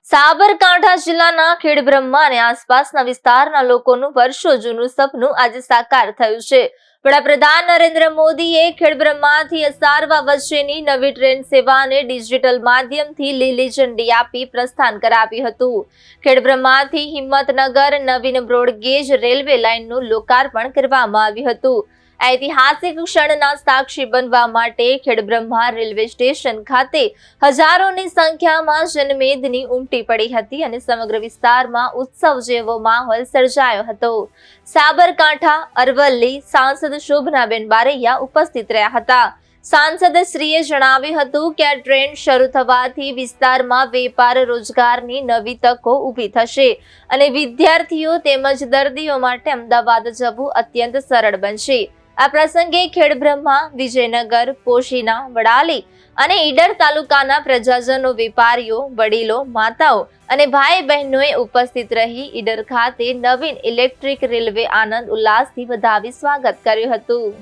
સાબરકાંઠા જિલ્લાના ખેડબ્રહ્મા અને આસપાસના વિસ્તારના લોકોનું વર્ષો જૂનું સપનું આજે સાકાર થયું છે। વડાપ્રધાન નરેન્દ્ર મોદીએ ખેડબ્રહ્માથી અસારવા વચ્ચેની નવી ટ્રેન સેવાને ડિજિટલ માધ્યમથી લીલી ઝંડી આપી પ્રસ્થાન કરાવ્યું હતું। ખેડબ્રહ્માથી હિંમતનગર નવીન બ્રોડગેજ રેલવે લાઇનનું લોકાર્પણ કરવામાં આવ્યું હતું। ऐतिहासिक क्षणना साक्षी बनवा माटे खेड़ब्रह्मा रेलवे स्टेशन खाते हजारोनी संख्यामां जनमेदनी उमटी पड़ी हती अने समग्र विस्तारमां उत्सव जेवो माहोल सर्जायो हतो। साबरकांठा अरवल्ली सांसद शोभनाबेन बारैया उपस्थित रह्या हता। सांसद श्रीए जणाव्युं हतुं के आ ट्रेन शरू थवाथी विस्तारमां वेपार रोजगारनी नवी तको ऊभी थशे अने विद्यार्थीओ तेमज दर्दीओ माटे अमदावाद जवुं अत्यंत सरळ बनशे। आ प्रसंगे खेड़ब्रह्मा, विजयनगर, पोशीना, वडाली અને ઈડર તાલુકાના પ્રજાજનો, વેપારીઓ, વડીલો, માતાઓ અને ભાઈ બહેનોએ ઉપસ્થિત રહી ઈડર ખાતે નવીન ઇલેક્ટ્રિક રેલવે આનંદ ઉલ્લાસથી વધાવી સ્વાગત કર્યું હતું।